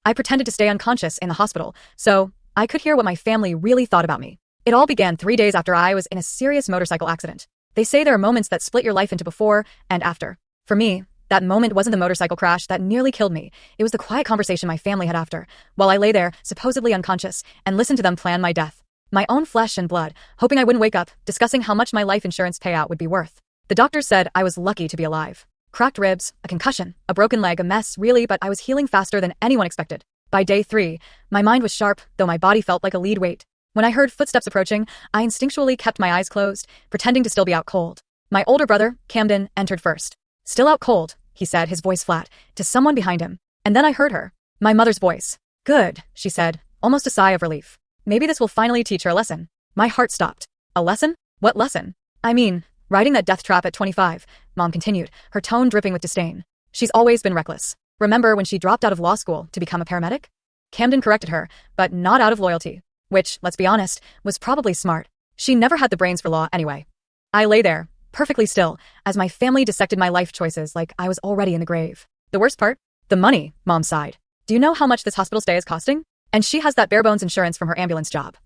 I pretended to stay unconscious in the hospital, so I could hear what my family really thought about me. It all began 3 days after I was in a serious motorcycle accident. They say there are moments that split your life into before and after. For me, that moment wasn't the motorcycle crash that nearly killed me. It was the quiet conversation my family had after, while I lay there, supposedly unconscious, and listened to them plan my death. My own flesh and blood, hoping I wouldn't wake up, discussing how much my life insurance payout would be worth. The doctors said I was lucky to be alive. Cracked ribs, a concussion, a broken leg, a mess, really, but I was healing faster than anyone expected. By day 3, my mind was sharp, though my body felt like a lead weight. When I heard footsteps approaching, I instinctually kept my eyes closed, pretending to still be out cold. My older brother, Camden, entered first. "Still out cold," he said, his voice flat, to someone behind him. And then I heard her. My mother's voice. "Good," she said, almost a sigh of relief. "Maybe this will finally teach her a lesson." My heart stopped. A lesson? What lesson? "I mean, riding that death trap at 25, Mom continued, her tone dripping with disdain. "She's always been reckless. Remember when she dropped out of law school to become a paramedic?" Camden corrected her, but not out of loyalty. Which, let's be honest, was probably smart. She never had the brains for law anyway. I lay there, perfectly still, as my family dissected my life choices like I was already in the grave. The worst part? The money, Mom sighed. "Do you know how much this hospital stay is costing? And she has that bare-bones insurance from her ambulance job."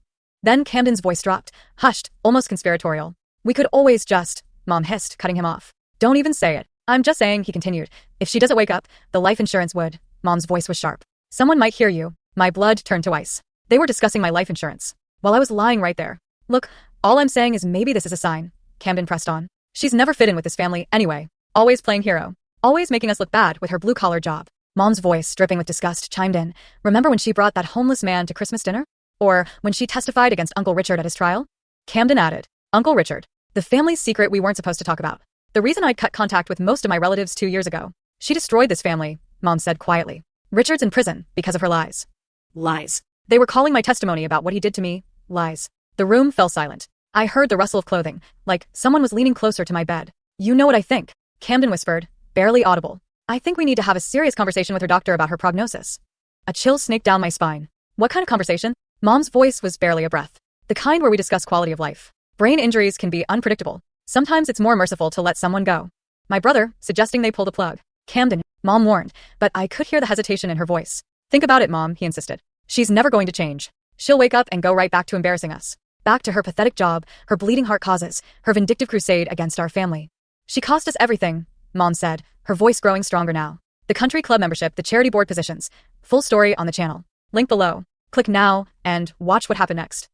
Then Camden's voice dropped, hushed, almost conspiratorial. "We could always just," Mom hissed, cutting him off. "Don't even say it. I'm just saying," he continued. "If she doesn't wake up, the life insurance would." Mom's voice was sharp. "Someone might hear you." My blood turned to ice. They were discussing my life insurance, while I was lying right there. "Look, all I'm saying is maybe this is a sign," Camden pressed on. "She's never fit in with this family anyway. Always playing hero. Always making us look bad with her blue-collar job." Mom's voice, dripping with disgust, chimed in. "Remember when she brought that homeless man to Christmas dinner? Or when she testified against Uncle Richard at his trial?" Camden added, "Uncle Richard. The family's secret we weren't supposed to talk about. The reason I'd cut contact with most of my relatives 2 years ago. She destroyed this family," Mom said quietly. "Richard's in prison because of her lies." Lies. They were calling my testimony about what he did to me lies. The room fell silent. I heard the rustle of clothing, like someone was leaning closer to my bed. "You know what I think," Camden whispered, barely audible. "I think we need to have a serious conversation with her doctor about her prognosis." A chill snaked down my spine. "What kind of conversation?" Mom's voice was barely a breath. "The kind where we discuss quality of life. Brain injuries can be unpredictable. Sometimes it's more merciful to let someone go." My brother, suggesting they pull the plug. "Camden," Mom warned, but I could hear the hesitation in her voice. "Think about it, Mom," he insisted. "She's never going to change. She'll wake up and go right back to embarrassing us. Back to her pathetic job, her bleeding heart causes, her vindictive crusade against our family. She cost us everything," Mom said, her voice growing stronger now. "The country club membership, the charity board positions. Full story on the channel. Link below. Click now and watch what happened next."